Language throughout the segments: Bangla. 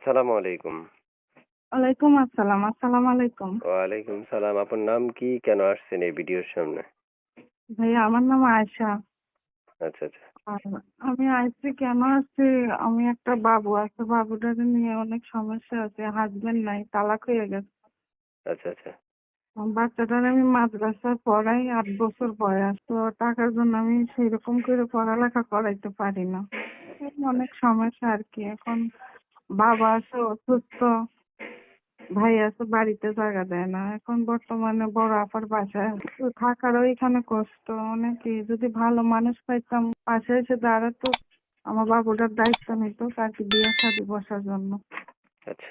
আসসালামু আলাইকুম। ওয়ালাইকুম আসসালাম। আসসালামু আলাইকুম। ওয়ালাইকুম সালাম। আপনার নাম কি? কেন আসছেন এই ভিডিওর সামনে? ভাইয়া আমার নাম আয়েশা। আচ্ছা, আচ্ছা। আর আমি আইছি কেন আসছি, আমি একটা বাবু আছে, বাবুটাকে নিয়ে অনেক সমস্যা আছে। হাজবেন্ড নাই, তালাক হয়ে গেছে। আচ্ছা, আচ্ছা। বাচ্চাটার আমি মাদ্রাসায় পড়াই, 8 বছর বয়স। তো টাকার জন্য আমি সেরকম করে পড়ালেখা করাইতে পারি না। এই অনেক সমস্যা আর কি। এখন বাবা আছে অসুস্থ, ভাই আছে বাড়িতে জায়গা দেয় না। এখন বর্তমানে বড় আপার বাসায় তো থাকারও এখানে কষ্ট অনেকই। যদি ভালো মানুষ পাইতাম পাশে এসে দাঁড়াতো, আমার বাবুটার দায়িত্ব নিত, তাকে বিয়ে শাদী বসার জন্য। আচ্ছা।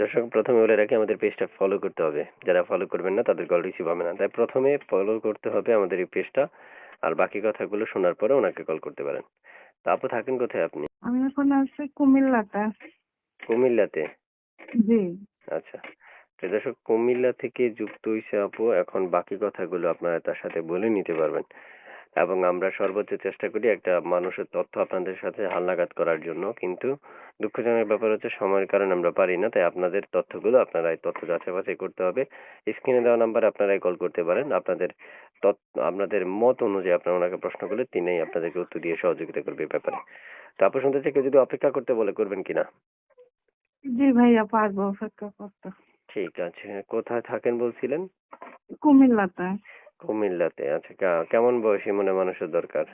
দর্শক, প্রথমে বলে রাখি, আমাদের পেজটা ফলো করতে হবে। যারা ফলো করবেন না তাদের কল রিসিভ হবে না। তাই প্রথমে ফলো করতে হবে আমাদের এই পেজটা। আর বাকি কথাগুলো শোনার পরে ওনাকে কল করতে পারেন। তা আপু, থাকেন কোথায় আপনি? আমি এখন আছি কুমিল্লাতে। কুমিল্লাতে? জি। আচ্ছা। দর্শক, কুমিল্লা থেকে যুক্ত হইছে আপু। এখন বাকি কথাগুলো আপনারা তার সাথে বলে নিতে পারবেন। এবং আমরা সর্বোচ্চ চেষ্টা করি একটা মানুষের তথ্য আপনাদের সাথে হালনাগাদ করার জন্য। কিন্তু দুঃখজনক ব্যাপার হচ্ছে, সময়ের কারণে আমরা পারি না। তাই আপনাদের তথ্যগুলো আপনারা এই তথ্য যাচাই বাছাই করতে হবে। স্ক্রিনে দেওয়া নাম্বারে আপনারাই কল করতে পারেন। আপনাদের মত অনুযায়ী আপনারা ওনাকে প্রশ্ন করলে তিনি আপনাদেরকে উত্তর দিয়ে সহযোগিতা করবে এই ব্যাপারে। তো আপু, শুনতে চাই, কেউ যদি অপেক্ষা করতে বলে করবেন কিনা? জি ভাইয়া, পারবো অপেক্ষা করতে। ঠিক আছে। কোথায় থাকেন বলছিলেন? কুমিল্লাতে। কুমিল্লাতে। আচ্ছা, কেমন বয়সী মনে মানুষের দরকার?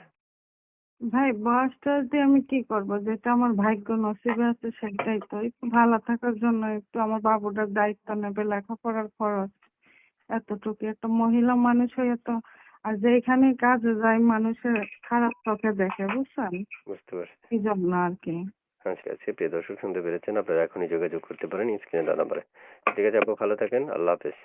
ভাই বয়সটা দিয়ে আমি কি করব, যেটা আমার ভাগ্য নসিবে আছে সেটাই তো। একটু ভালো থাকার জন্য একটু আমার বাবুটার দায়িত্ব নেবে, লেখাপড়ার খরচ এতটুকু। একটা মহিলা মানুষ হয়ে তো, আর যেখানে কাজে যায় মানুষের খারাপ চোখে দেখে, বুঝছেন? বুঝতে পারছি। এই জন্য আর কি। আচ্ছা, আচ্ছা। প্রিয় দর্শক, শুনতে পেরেছেন। আপনারা এখনই যোগাযোগ করতে পারেন স্ক্রিনে দেওয়া নাম্বারে। ঠিক আছে আপু, ভালো থাকেন। আল্লাহ হাফেজ।